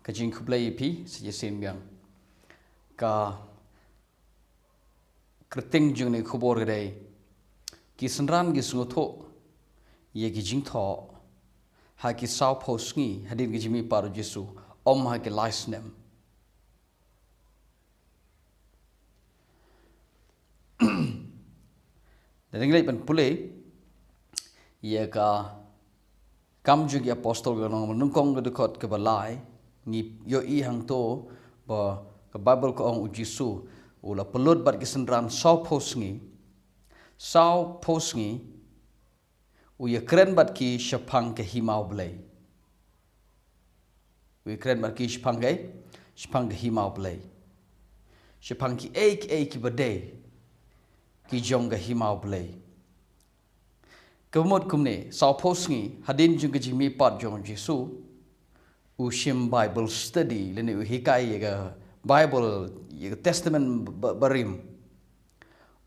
ka jing khublai pi si sin biang ka kriting jung ne khubor gdei ki synran gi sngotho ye gi jingthoh ha ki sau phosngi hadin gi jimi paru Jesu om ha ki snem dan nglei pan pule ye ka kam ju gi apostol ga nong nungkong ga dukot ke balai ni yo I hang to ba ka bible ko ong Jesu ula pelut bat ki synran sau phosngi u ye kren bat ki shemphang ke himau blai u kren bat ki shemphang ke himau blai shemphang ki ek bade ki jong ga himau blai kemut kumne sau phosngi hadin jung ji mi pat jong Jesu u shim bible study lene u hikai ye ga bible ye ga testament barim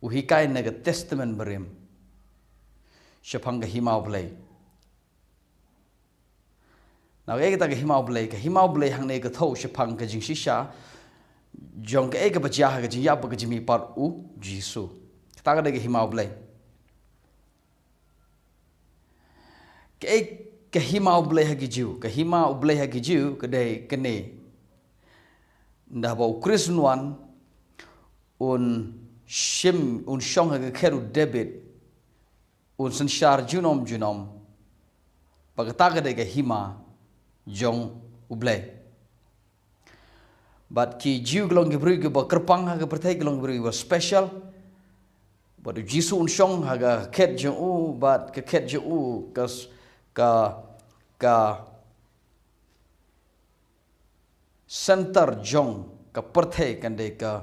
u hikai ne ga testament barim shemphang ga himau blai now ega ta ga himau blai hang ne ga tho shemphang ga jing shisha jong ga ega baja ga ji ya ba ga ji mi pat u Jesu ta ga ga himau blai ke himau blai ha gi jiu ke himau blai ha gi jiu ke dei kene nda ba Christian one un shong ha ga keru David un san shar junom pagta ga dei ga hima jong ublai but ki jiu glong gi bru gi ba kerpang ha ga pertai glong bru gi special but Jesu un shong ha ga ket jong u but ke ket jong u ka center jong ka perthai kan de ka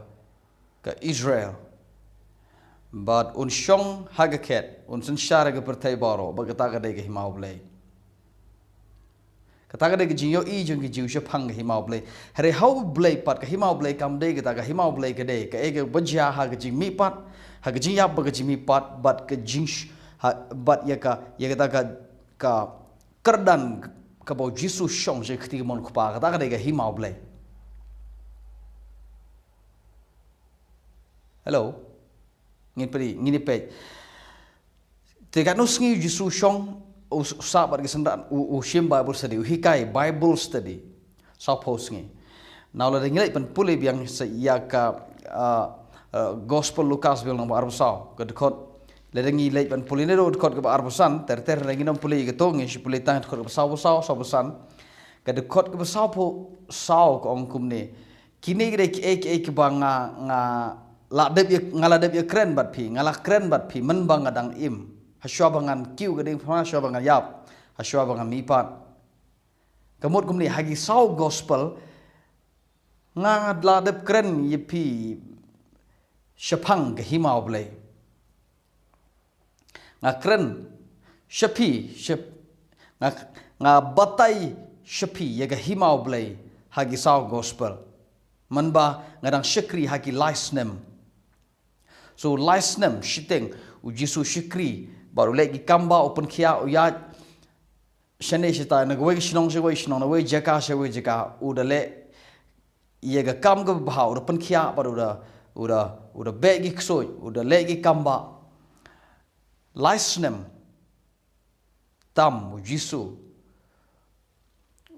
Israel but un shong haga ket un san shara ga perthai baro ba ka ta ga de ga himau blai ka ta ga de ga jinyo I jong gi jiu shemphang ga himau blai hare how blai pat ka himau blai kam de ga ta ga himau blai ka de ka e ga bajia ha ga jing mi pat ha ga jing yap ba ga jing mi pat but ka jing but ya ga ta ka kerdan ka bo Jesu shong je khti mon khupa ka ta ga de ga himau blai hello ngin pe te ga no sngi Jesu shong u sa bar gi sandan u shim bible study u hikai bible study sa posngi now la ngilai pan pule biang sa ya ka gospel Lucas bil nomor arbusau ka dekot le ngi lei pan pule ne ro dekot ka arbusan ter ngi nom pule ga to ngi shi pule tang dekot ka sa busan ka dekot ka sa po sao ko ong kumne kini gre ek ba nga la deb ye kren bat phi ngala kren bat phi man bang adang im haswa bangan kiu ga ding phana haswa bangan yap haswa bangan mi pat kamut kumni hagi sau gospel nga la deb kren ye phi shemphang ga himau blai nga kren nga batai shepi ye ga himau blai hagi sau gospel manba ngadang shikri hagi snem so snem shiteng u Jesu shikri baru lagi kamba open kia u ya shane shita na gwe shnong na we jaka u da le ye ga kam ga bhau open kia baru da begi ksoi u da legi kamba snem tam u Jesu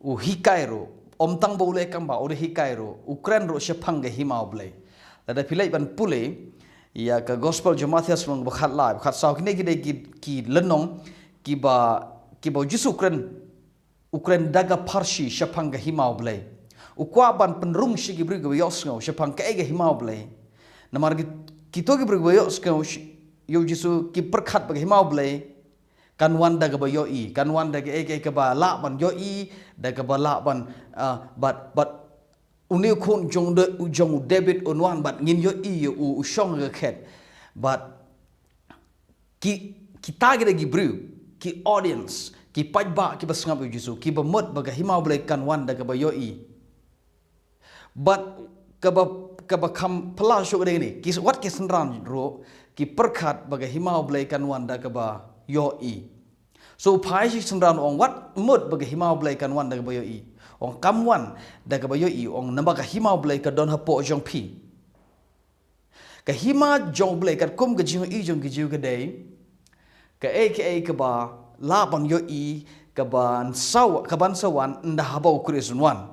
u hikairo omtang bole kamba u hikairo ukran ro shemphang ga himau blai da philai ban pule ya ka gospel Matthias mong bakhat la bakhat saw kine ki lenong ki ba Jesu ukren daga parshi shemphang ga himau blai ukwa ban penrung shi gi brig yos ngau shemphang ka ga himau blai namar ki to gi brig yos ngau yo Jesu ki perkhat ba himau blai kanwan daga ba yo I kanwan daga ka ba la ban yo I daga ba la ban but uniu khon jong David unwan bat ngin yo I u shong ga khet but ki tagre gi bru ki audience ki pajba ki basngap Jesu ki ba mot ba ga himau blai kanwan daga ba yo I but ka ba kham pla sho ga ni ki wat ki sanran ro ki perkhat ba ga himau blai kanwan daga ba yo I so phai shi sanran ong wat mot ba ga himau blai kanwan daga ba yo I ong kamwan da ka bayo I ong namba ka hima blai ka don hapo jong pi ka hima jong blai ka kum ka jing I jong ki jiu ka dei ka ba la ban yo I ka ban sawan nda habo krisun wan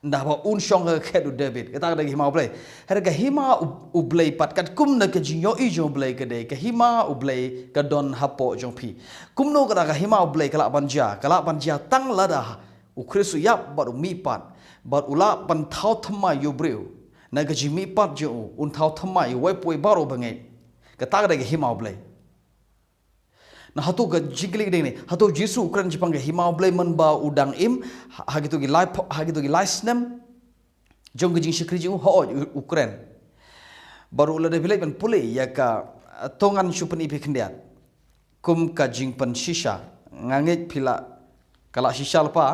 nda ba un shong ka du David kata ka hima blai har ka hima u blai pat kat kum na ka jing yo I jong blai ka dei ka hima u blai ka don hapo jong pi kum no ka hima u blai kala banja tang lada u krisu yap ba u mi pat ba ula ban thau thma yo breu na ka jing mi pat jo un thau thma yo wai poi baro bangai kata ka hima u blai na hatu ka jingli ding ni hatu Jisu Ukraine Jepang ke hima blai man ba udang im hagitu gi live snem jong jing shikri ji ho Ukraine baru la de bilai ban pule ya ka tongan shupen ipi kendiat kum ka jing pan shisha ngangit pila kala shisha lepa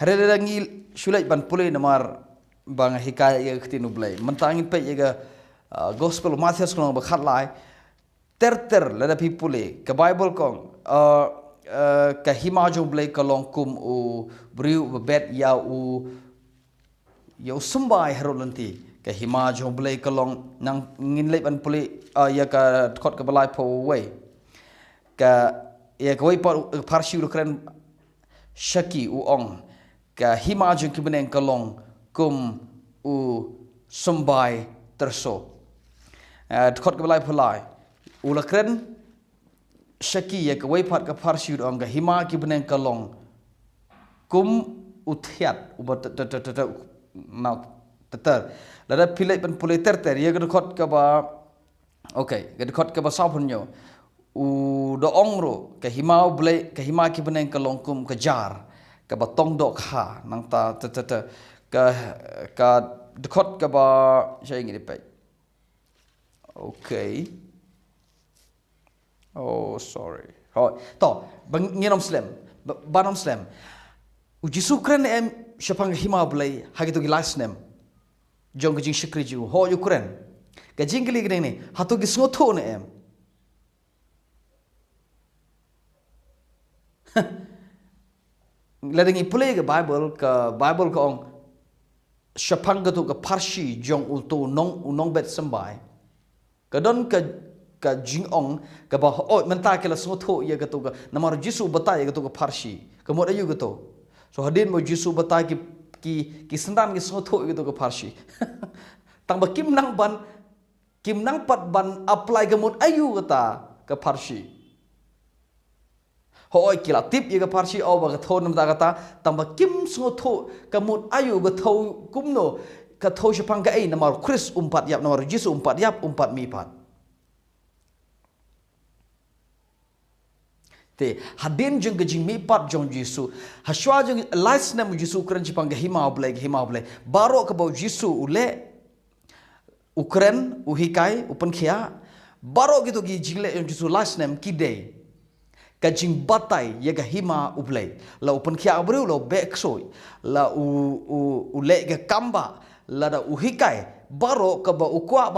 hare rangi sulai ban pule namar bang hikaya ya ketinu blai mentangin pe ya gospel Matthias kolong ba khat lai ter lada pipule ke Bible kong ke hima jong blai kalong kum u briu bet ya u sumbai harut nanti ke hima jong blai kalong nang ngin lep an pule ya ka khot ke balai po wei ka ya ka wei par shiu kren shaki u ong ke hima jong kibeneng kalong kum u sumbai terso khot ke balai polai ula kren shaki ya ka wei pat ka parsiu ong ka hima ki beneng kalong kum uthiat ubat na teter lada pilai pen pulai ter ya ka khot ka ba okay ka khot ka ba sa punyo u do ong ro ka hima blai ka hima ki beneng kalong kum ka jar ka ba tong do kha nang ta ka khot ka ba sai ngi pe okay. Oh, sorry. Oh, to, nginom slam, banom slam. Ujisu kren em shapang hima blai hagi to gilas nem. Jong jing shikri ju ho Ukraine. Ka jingli gre ne hatu gi snotho ne em. Lading ipule ke Bible ka ong shapang to ka parshi jong ulto nong bet sambai. Ka don ka jing ong ka ba menta ke la snotho ya ka to ka namar Jisu bata ya ka to ka parshi ka mo ayu ka to so hadin mo Jisu bata ki sendan ki snotho ya to ka parshi tang ba kim nang pat ban apply ka mo ayu ka parshi ho ki la tip ya ka parshi o ba ka tho nam ta ka ta tang ba kim snotho ka mo ayu ka tho kumno ka tho shapang ka ai namar Chris umpat yap namar Jisu umpat yap umpat mi pat hadin jeng gejing mi pat jong Jisu haswa jeng lies nam Jisu Ukraine Jepang ke hima blai baro ke bau Jisu ule Ukraine uhikai upan khia baro gitu gi jingle jong Jisu lies nam kide ka jing batai ye ga hima ublai la upan khia abru lo beksoi la ule ga kamba la da uhikai baro ke bau ukwa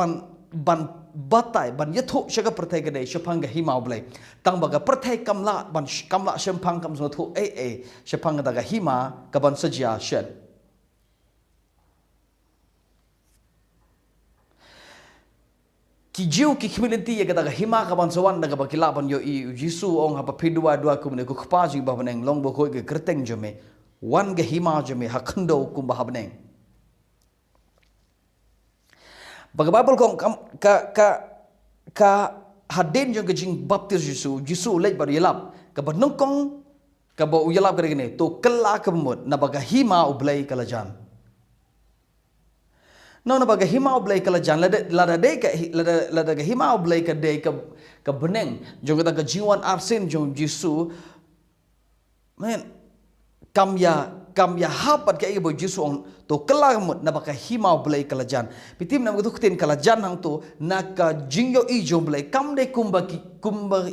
ban batai ban yatho shaga perthai ga dei shapang ga hima blai tang ba ga perthai kamla shemphang kam so tho shapang ga hima ka ban sajia shen ki jiu ki community ya ga hima ka ban sawan ga ba kila ban yo I Jisu ong ha pa phidua dua ku ne ku khpa ji ba baneng long bo khoi ga kerteng jome wan ga hima jome hakhndo kum ba baneng Baga Bible kong ka hadin jong kejing baptis Jisu lej bar yelap ka banung kong ka ba uyalap ka gini to kala ka mut na baga hima ublay kalajan no na baga hima ublay kalajan lada ga hima ublay ka de ka beneng jong ka jiwan arsin jong Jisu men kam ya hapat ka ibo Jisu ong to kala mut na baka hima blai kalajan pitim nam kutin kalajan hang to na ka jingyo I jo blai kam de kumba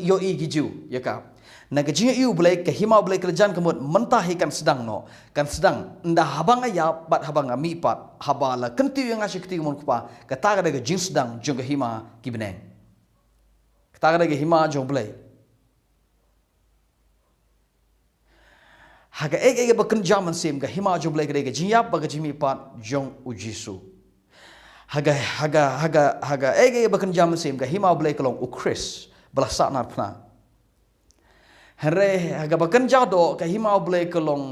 yo I giju ya ka na ka jingyo I blai ka hima blai kalajan kamut mentahi kan sedang nda habang ya bat habang mi pat habala kentiu yang asyik ti mon kupa ka taga de jing sedang jong ka hima kibeneng ka taga de hima jo blai haga ege bakan jaman sem ga hima joblai ga jinyap baga jimi pat jong u Jisu haga ege bakan jaman sem ga hima blai kalong u Chris belasa nar pna hare haga bakan jado ga hima blai kalong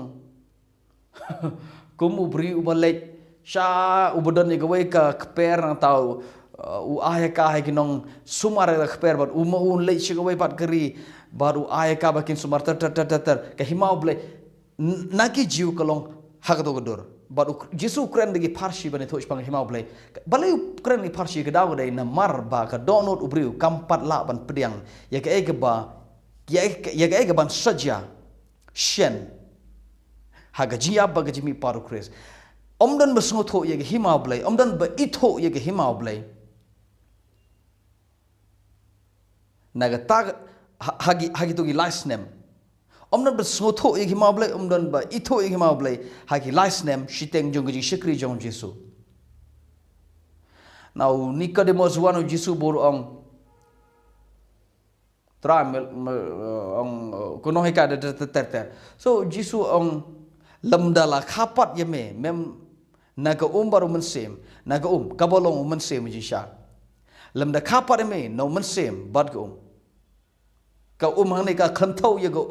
kum ubri ubalek sha ubodon ni gawai ka kper nang tau u aya ka hai kinong sumar la kper bat un lei shigawai pat keri baru aya ka bakin sumar ter ka hima blai naki jiu kalong hagdo godur baru Jisu Ukraine degi parsi bani thoch pang hima blai balai Ukraine ni parsi ke daw dai na mar ba ka donot ubriu kampat la ban pediang ya ka ege ba ya ka ege ban saja shen haga jia ba ga jimi paru Chris omdan basngo tho ye hima blai omdan ba itho ye hima blai naga tag hagi to gi snem omdan basngo tho ye hima blai omdan ba itho ye hima blai hagi snem shiteng jong ji shikri jong Jisu now Nicodemus wanu Jisu bor ong tramel ong kono heka de so Jisu ong lamdala khapat yeme mem naga baru mensem naga kabolong mensem jisha lamda khapat yeme no mensem bad ka hang ka khanthau ye ga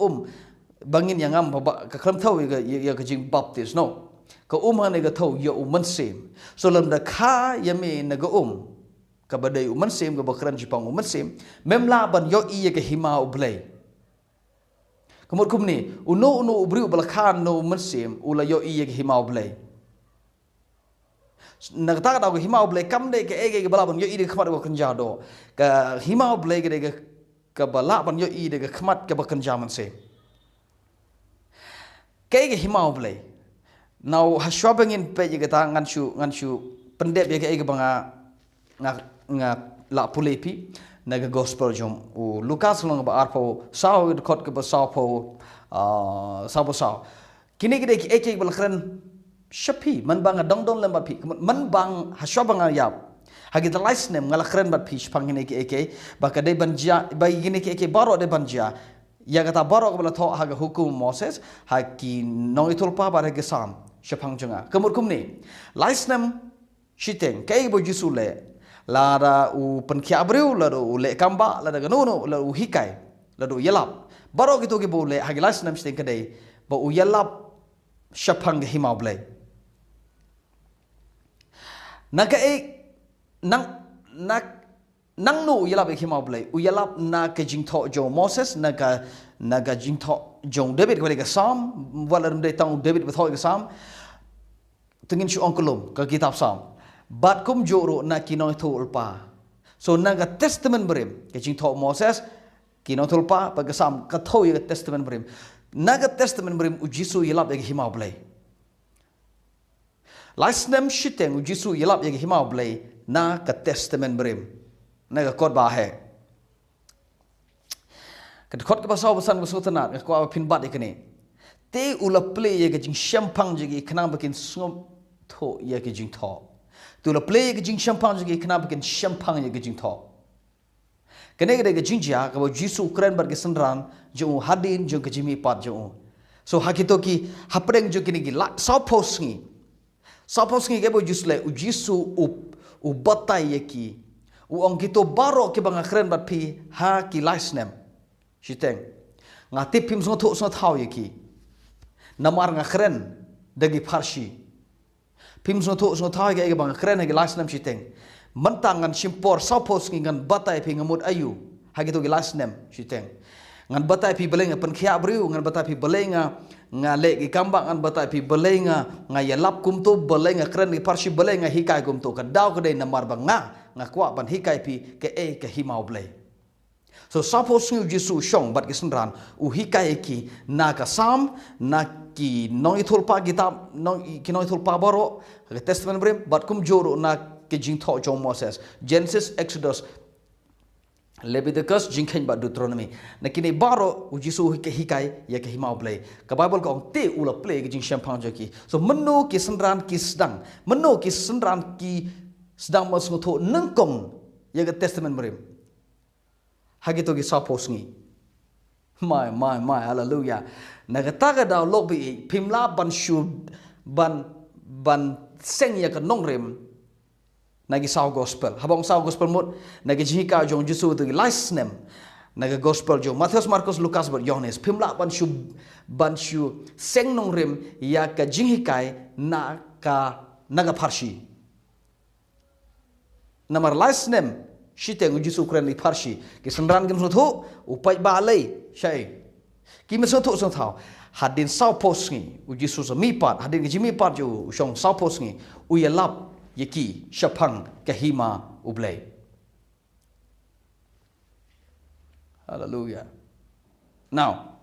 bangin yang am ka khanthau ye ga jing baptist no ka hang ga thau ye mensem so lamda kha yeme naga ka badai mensem ga bakran jipang mensem memla ban yo ye ga hima ublai Kamut kumni uno ubriu balakhan no mensem ula yo iye himau blai nagta da himau blai kamde ke ege balaban yo ide khmat ko kanjado ka himau blai ge ka balaban yo ide ge khmat ke bakan jaman se ke ege himau blai now haswabang in pe ge ta nganshu pendep ye ke ege banga nga la pulepi naga gospel jom u Lukas long ba arpo sao khot ke ba sao po sao kini gede ki eke balakran shapi man bang dong lamba pi man bang hashabanga yap hagi the snem ngalakran bat pi shpang hine ki eke baka de banja ba gini ki eke baro de banja ya kata baro ko bala tho haga hukum Moses haki nong itul pa ba ge sam shapang junga kamur kumni snem shiteng kai bo Jisule lara u penkia abreu lado u le kamba lada ganono lado u hikai lado yelap baro gitu ke bole hagilas nam steng kadai ba u yelap shapang himau blai naga nang no yelap himau blai u yelap na ke jingthoh jo Moses naga jingthoh jo David ko le sam walam de tang David bethoy ke sam tengin shu onkolom ka kitab sam bat kum joro na kinoi thulpa so naga testament brim ke jingthoh Moses kinoi thulpa pagasam ka thoi ke testament brim naga testament brim u Jisu yelap ye himau blai snem shiteng u Jisu yelap ye himau blai na ka testament brim naga kot ba he ka kot ka basau basan basutana ka ko pin bat ikani te ula play ye ke jing shemphang jigi khnang bakin sngom tho ye ke jingthoh tu la play ke jing shemphang ge kana bakin shemphang ye ge jing tho kene ge jing ja ka bo Jisu Ukraine bar ge sanran jo hadin jo ke jimi pat jo so hakito ki hapreng jo kini gi la saposngi ge bo Jisu u Jisu u batai ye ki u ongkito baro ke bang Ukraine bar pi ha ki snem shiteng ngati pim so thau ye ki namar nga Ukraine dagi farshi pim so thau ge bang kren ge snem shiteng mantangan simpor sapos ngan batai pi ngamut ayu hagi to ge snem shiteng ngan batai pi belenga pen khia briu ngan batai pi belenga ngale ge kambak ngan batai pi belenga ngayalap kum to belenga kren ge parsi belenga hikai kum to ka daw ke de namar bang nga kwa ban hikai pi ke himau blai so sapos ngu Jisu shong bat ge sanran u hikai ki na ka sam na ki nong ithulpa kitab nong ki nong ithulpa baro ke testament brim bat kum joro na ke jingthoh jo Moses Genesis Exodus Leviticus jingkhen bat Deuteronomy na kini baro u Jisu ke hikai ya ke himau blai ka Bible ko ong te ula play ke jing shemphang jo ki so menu ki sanran ki sedang masngo tho nengkong ya ke testament brim hagi to ki sapos ngi my hallelujah nagataga daw lok bi pimla ban shu ban seng ya ka nongrem nagi saw gospel habang saw gospel mot nagi jika jong Jesu tu snem naga gospel jong Matius Markus Lukas ber Yohanes pimla ban shu seng nongrem ya ka jinghikai na ka naga parshi namar snem shiteng Jesu kren li parshi ki senran gem thu upai ba lei shai ki me so thu so thao hadin saw pos ngi u Jesu sa mi pat hadin ki mi pat jo shong saw pos ngi u ya lap yaki shemphang kahima ublay. Hallelujah. Now,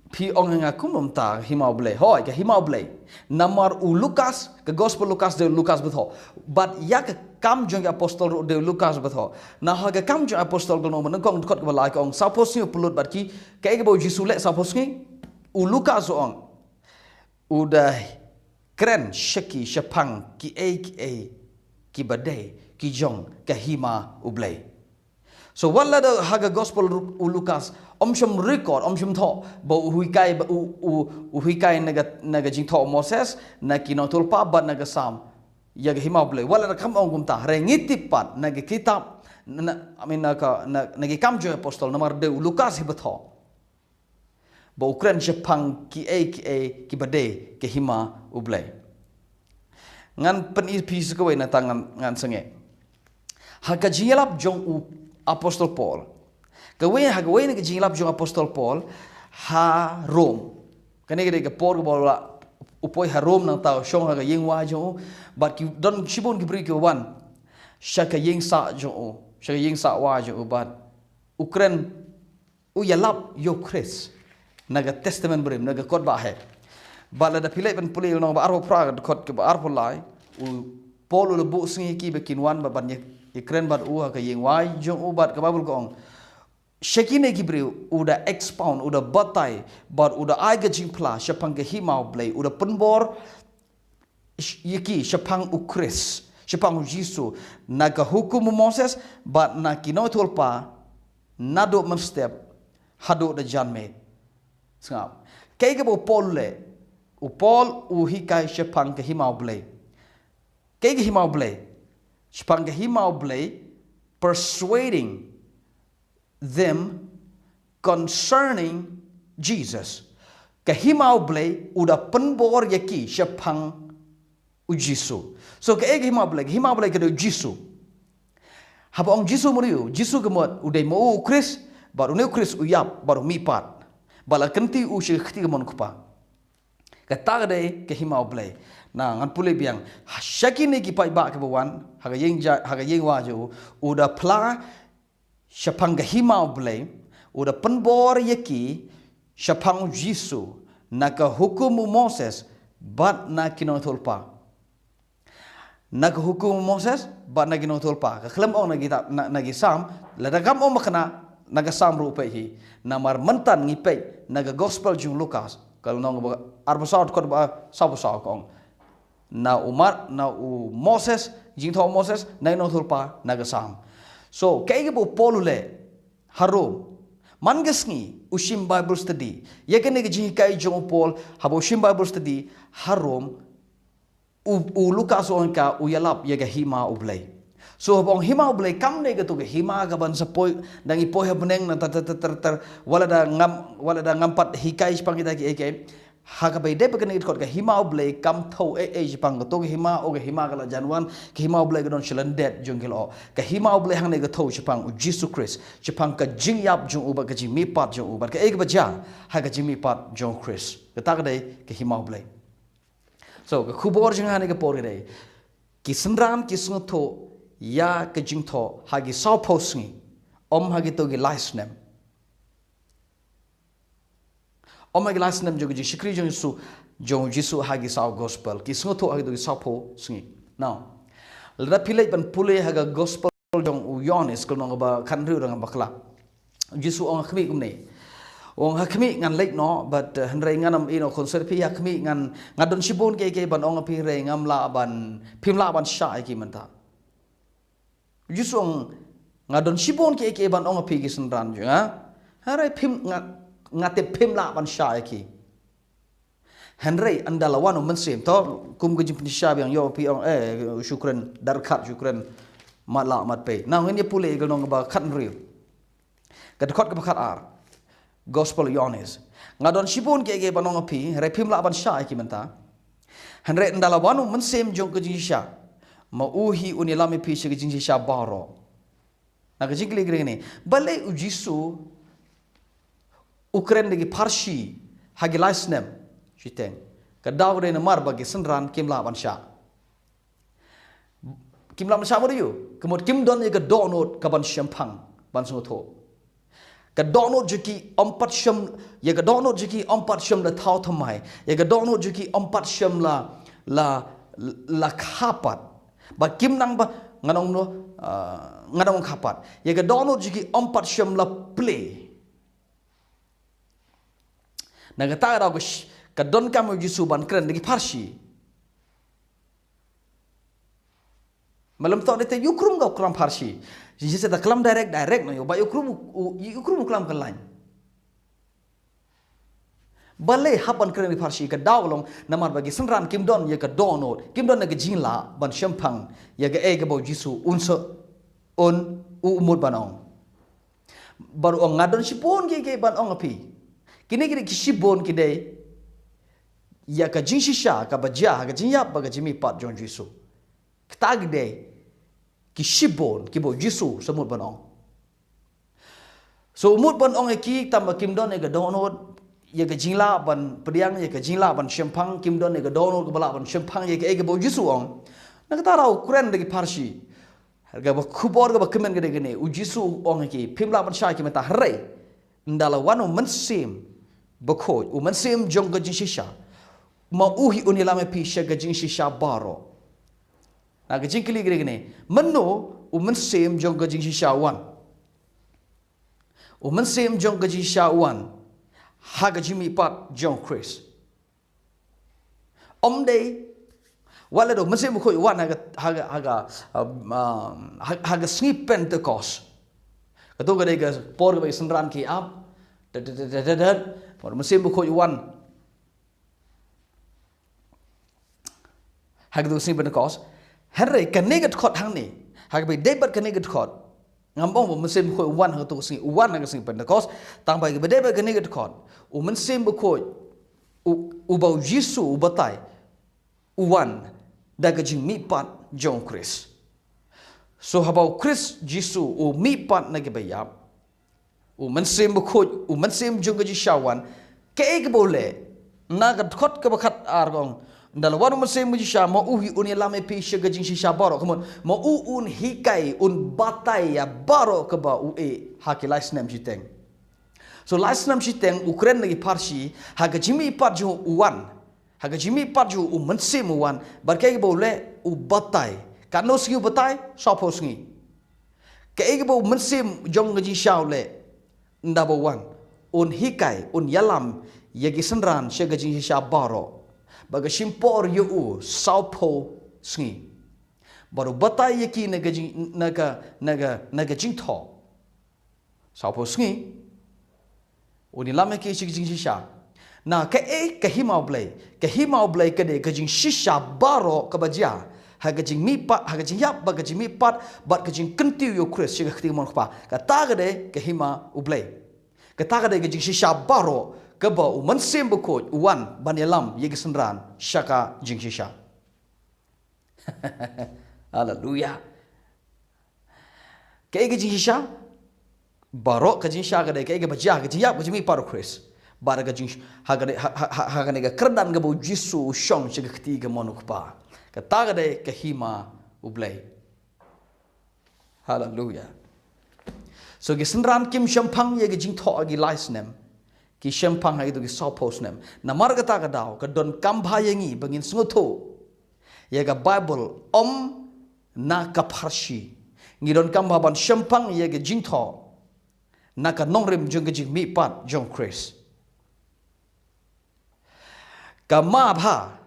pi ong nga kumum ta hima ublay. Hoy ka hima ublay. Namar u Lukas, ka gospel Lukas de Lukas betho. But ya ka kam jong apostol de Lukas betho. Na ha ka kam jong apostol gol no kong kot ka balai ka ong sapos ni pulut bat ki ka e bo Jesu le sapos ni u Lukas ong udah keren sheki shemphang ki ki badai ki jong kahima ublay. So wala da haga gospel u Lukas shum record shum tho bo huikai naga jingthoh Moses na kinotul pa ba naga sam yaga hima ublay wala da kam ong gumta rengiti pat naga kitab nagi kam jo apostol namar de Lukas hibatho bo ukren shemphang ki badai kahima ublay. Ngan penipis ko na tangan ngan senge. Haga jingilap jong u apostol Paul. Kawin na jingilap jong apostol Paul ha Rome. Kani ke Paul ko bola upoy ha Rome nang tao shong haga yingwa jong but ki don shibon ki bri ko wan. Shaka ying sa jong shaka ying sa wa jong but Ukren u yalap yo Chris. Naga testament brim naga kot ba he bala da pilai ban pulai nong ba arho praga kot ke ba arho lai u Paul u bu singi ki bekin wan ba ban Ukren bat u ka yeng wai jong u bat ka babul kong shekine ki bri u da expound u da batai bat u da aiga jing pla shapang ke himau blai u da penbor yiki shapang u Chris shapang u Jesu naga hukum Moses bat na kinotul pa nado step hado da janme sengap kai ke bo Paul le u Paul u hikai shemphang ke himau blay kai ke himau blay shemphang ke himau blay persuading them concerning Jesus ke himau blay uda penbor yaki shemphang u Jesu so ke himau blay ke do Jesu haba ong Jesu muriu Jesu kemot udai mo Chris baru ne Chris uyap baru mipat bala kenti u shi khti mon kupa kata gade ke himau blay na ngan pule biang shaki ne ki pai ba ke bawan haga yeng wa jo uda pla shapang ke himau blay uda penbor yaki shapang Jesu na ka hukum Moses bat na kinotul pa na ka hukum Moses bat na kinotul pa ka khlem ong nagi sam la dagam ong makna naga sam rupai hi namar mentan ngipei naga gospel jung Lukas kalau nong arba saut kot ba sabu saw kong na umar na u Moses jingthoh Moses nai no thulpa naga sam so kai bo polule haro mangesngi ushim Bible study yekene ge jing kai jong Paul habo ushim Bible study harom u Lukas onka u yalap yega hima ublay so bong hima ublay kam ne ga to ge hima ga ban sapoi dangi poi ha beneng na ter wala da ngampat hikai pangita ki eke haga bay de pekene kot ga hima ublay kam tho pang to ge hima o ge hima ga la janwan ke hima ublay ga don chilan det jongil o ga hima ublay hang ne ga tho chipang u Jesus Christ chipang ka jing yap jong u ba ga ji mi pat jong u ba ka ek ba ja ha ga ji mi pat jong Christ ga ta ga de ke hima ublay so ga khubor jing ha ne ga por ge ki senran ki sngtho ya ke jingthoh hagi saw posngi hagi to gi snem hagi snem jo gi shikri jong su jong Jesu hagi saw gospel ki sngtho hagi to gi saw posngi now la pilai ban pule haga gospel jong u Yohanes ko nong ba khanru rang ba kla Jesu ong khmi kum nei ong khmi ngan lek no but hanrei nganam ino concert pi khmi ngadon shibon ke ban ong pi re ngam la ban phim la ban sha ki manta Jusong ngadon shibon ke ban ong pi gisenran jo ha Harai pim ngate pim la ban sha ki. Henry andala wanu mensim to kum gejim penisha yang yo pi ong syukran darkat syukran matla mat pe. Now ini pule gelong ba khat riu. Kadkhot ka khat ar. Gospel yones. Ngadon sipun ke banong api re pim la ban sha ki menta. Henry andala wanu mensim jong gejing sha. Ma uhi unilami pi se gejing sha baro. Na gejing kli ni. Bale ujisu Ukraine lagi parsi hagi snem Shiteng. Kadau de namar bagi senran kimla bansha. Kimla bansha mo yu. Kemud kim don ye ka donot ka ban shemphang ban sungtho. Ka donot jeki 4 shem ye ka donot jeki 4 shem la thau thamai. Ye ka donot jeki 4 shem la khapat. Ba kim nang ba nganong no nganong khapat. Ye ka donot jeki 4 shem la play. Nagata raw ka don kamu Yesu ban kren lagi parsi. Malam tau dete yukrum ga kram parsi. Yesu ta kalam direct no yo ba yukrum kalam kan Bale hapan kren lagi parsi ka dawlong namar bagi senran kim don ye ka donot kim don ga jinla ban shemphang ye ga ga bo Yesu unso on umur banong. Baru ong ngadon sipon ke ban ong api. Kini kisibon kidai ya ka jinshisha ka baja ka jinyap ba ka jimi pat jon Jesu. Ktag de kisibon kibo Jesu semut banong. So umut banong ki tamba kim don ga donot ya ka jingla ban pediang ya ka jingla ban shemphang kim don ga donot ka bala ban shemphang ya ka bo Jesu ong. Nagtarau kuren de parsi. Harga ba kubor ga ba kemen gede gene u Jesu ong ki pimla ban sha ki meta hare. Ndala wanu mensim bakoj u mensim jong ga jinshisha. Ma uhi unilame pi shaga jinshisha baro. Na ga jinkili gini. Meno u mensim jong ga jinshisha wan. U mensim jong ga jinshisha wan. Haga jimi pat jong Chris. Day wala do mensim bakoj wan haga sngi Pentecost. Katu ga dega por ga senran ki up. Por mesin buku wan hag do sing Pentecost Henry kanegat khot hang ni hag be debat kanegat khot ngambong bo mesin buku wan hag to sing wan hag sing Pentecost tang bai be debat kanegat khot u mesin buku u bau Yesu u batai u wan daga jing mi pat jong Chris so habau Chris Yesu u mi pat na ge bayap u mensim bukhoj u mensim jong ji shawan ke boleh nagat khot ke bakhat argong dal wanu mensim ji sha ma uhi un lame pi shaga jing sha baro kemon ma un hikai un batai ya baro ke ba u haki snem jiteng so snem jiteng Ukraine lagi parsi haga jimi pat jo uwan haga jimi pat jo u mensim uwan barkai boleh u batai kano sgi batai sapos ngi ke bo mensim jong ji shaule Number 1, un hikai, un yalam, yagi senran, shaga jinshisha baro. Baga shimpor yu saupo sngi. Baru batai yaki naga jingthoh. Saupo sngi. Uni lama ki shaga jinshisha. Na kahimau blay kade ka jinshisha baro kabaja. Haga jing mipat, haga jing yap, baga jing mipat, bat ka jing kentiu yo Chris shiga khti mon khpa. Kata gade kahima ublay. Kata gade ka jing shisha baro kaba u mensim bekoj uwan banyalam yegi senran shaka jing shisha. Hallelujah. Kaya jing shisha baro ka jing shisha gade kaya baja ka jing yap ka jing mipat Chris. Bara ka jing haga nega kerdan ka bo Jesu shong shiga khti ka mon khpa. Kata gade kahima ublay. Hallelujah. So gi senran kim shemphang ye gi jingthoh agi snem. Ki shemphang ha itu gi saupo snem. Na mar kata ka daw ka don kambha yengi bangin sngotho. Ye ga Bible na ka parsi. Ngi don kambha ban shemphang ye gi jingthoh. Na ka nongrim jong gi mi pat jong Chris. Ka ma bha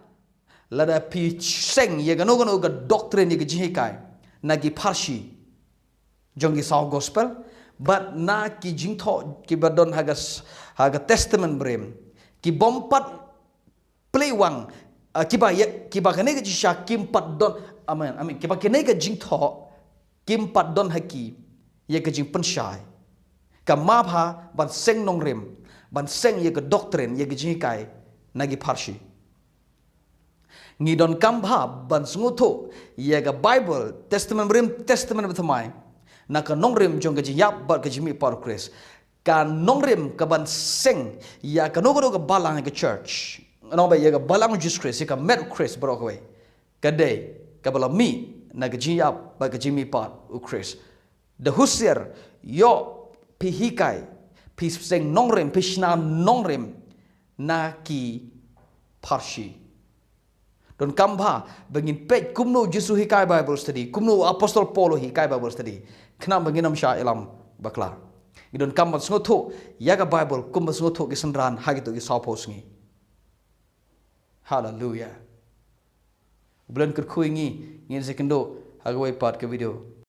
lada pi seng ye gano ga doctrine ye jihikai nagi parsi jongi saw gospel but na ki jingthoh ki badon haga testament brem ki bompat plewang kiba kene ke jisha kim pat don amen kiba kene ke jingthoh kim pat don haki ye ke jing penshai ka mabha ban seng nong rem ban seng ye ke doctrine ye ke jing kai nagi parshi ngidon kambha ban sngutho ye ke bible testament bethamai na ka nong rem jong ke yap ba ke jimi par kris ka nong rem ka ban seng ya ka nogo ke balang ke church no ba ye ke balang Jesus Christ ye ka met Christ bro ko ka day ka bala mi na ke yap ba ke jimi par u Christ the husier yo pihikai pi seng nong rem pishna nong rem na ki parshi don kambha bangin pej kumno Jesu hikai Bible study kumno Apostle Paul hikai Bible study kena banginam sha ilam bakla idon kambha sngoto yaga Bible kumba sngoto ki sanran hagito ki sawpos ngi hallelujah bulan kerkhui ngi ngin sekendo hagawai part ke video